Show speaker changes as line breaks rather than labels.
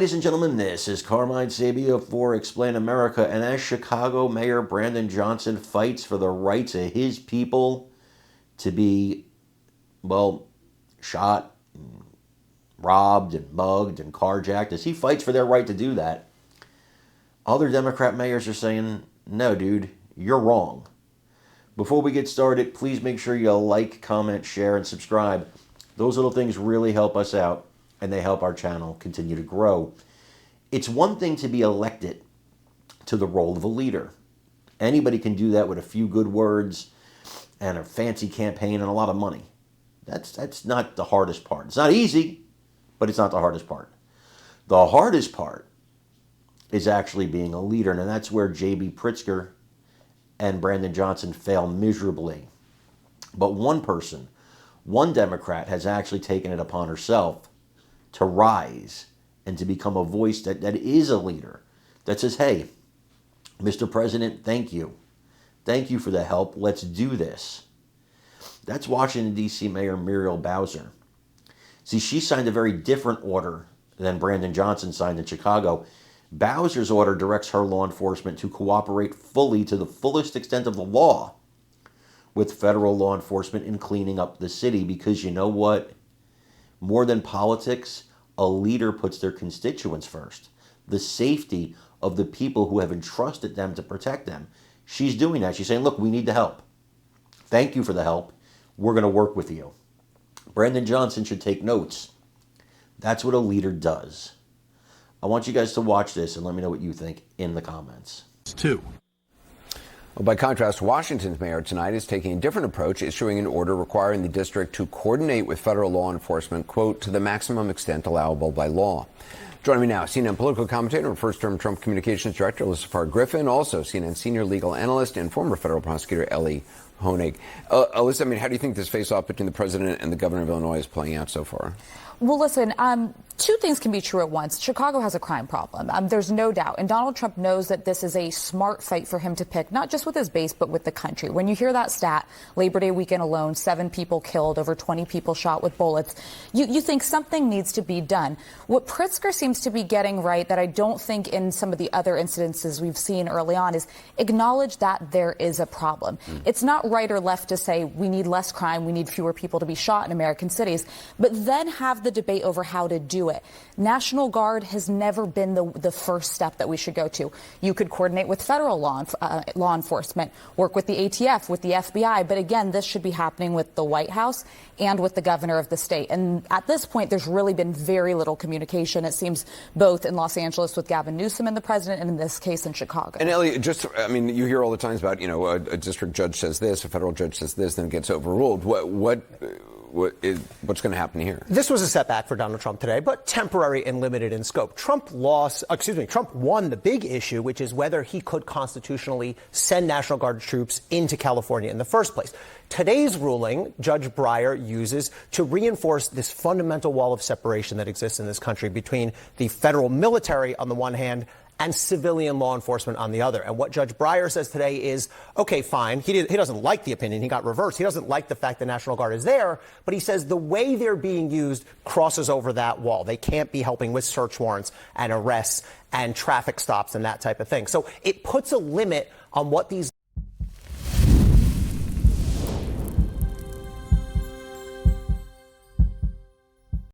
ladies and gentlemen, this is Carmine Sabia for Explain America, and as Chicago Mayor Brandon Johnson fights for the rights of his people to be, well, shot, and robbed, and mugged, and carjacked, as he fights for their right to do that, other Democrat mayors are saying, no, dude, you're wrong. Before we get started, please make sure you like, comment, share, and subscribe. Those little things really help us out, and they help our channel continue to grow. It's one thing to be elected to the role of a leader. Anybody can do that with a few good words and a fancy campaign and a lot of money. That's not the hardest part. It's not easy, but it's not the hardest part. The hardest part is actually being a leader, and that's where J.B. Pritzker and Brandon Johnson fail miserably. But one person, one Democrat, has actually taken it upon herself to rise and to become a voice that is a leader, that says, hey, Mr. President, thank you. Thank you for the help. Let's do this. That's Washington, D.C. Mayor Muriel Bowser. See, she signed a very different order than Brandon Johnson signed in Chicago. Bowser's order directs her law enforcement to cooperate fully to the fullest extent of the law with federal law enforcement in cleaning up the city, because you know what? More than politics, a leader puts their constituents first. The safety of the people who have entrusted them to protect them. She's doing that. She's saying, look, we need the help. Thank you for the help. We're going to work with you. Brandon Johnson should take notes. That's what a leader does. I want you guys to watch this and let me know what you think in the comments.
Well, by contrast, Washington's mayor tonight is taking a different approach, issuing an order requiring the district to coordinate with federal law enforcement, quote, to the maximum extent allowable by law. Joining me now, CNN political commentator and first-term Trump communications director, Elizabeth Griffin, also CNN senior legal analyst and former federal prosecutor Ellie Honig. Alyssa, how do you think this face-off between the president and the governor of Illinois is playing out so far?
Well, listen, two things can be true at once. Chicago has a crime problem. There's no doubt. And Donald Trump knows that this is a smart fight for him to pick, not just with his base, but with the country. When you hear that stat, Labor Day weekend alone, 7 people killed, over 20 people shot with bullets, you think something needs to be done. What Pritzker seems to be getting right, that I don't think in some of the other incidences we've seen early on, is acknowledge that there is a problem. It's not right or left to say we need less crime, we need fewer people to be shot in American cities, but then have the debate over how to do it. National Guard has never been the first step that we should go to. You could coordinate with federal law enforcement, work with the ATF, with the FBI, but again, this should be happening with the White House and with the governor of the state. And at this point, there's really been very little communication, it seems, both in Los Angeles with Gavin Newsom and the president, and in this case in Chicago.
And Ellie, you hear all the times about, a district judge says this, a federal judge says this, then it gets overruled. What's going to happen here?
This was a setback for Donald Trump today, but temporary and limited in scope. Trump won the big issue, which is whether he could constitutionally send National Guard troops into California in the first place. Today's ruling, Judge Breyer uses to reinforce this fundamental wall of separation that exists in this country between the federal military on the one hand and civilian law enforcement on the other. And what Judge Breyer says today is, okay, fine. He doesn't like the opinion. He got reversed. He doesn't like the fact the National Guard is there, but he says the way they're being used crosses over that wall. They can't be helping with search warrants and arrests and traffic stops and that type of thing. So it puts a limit on what these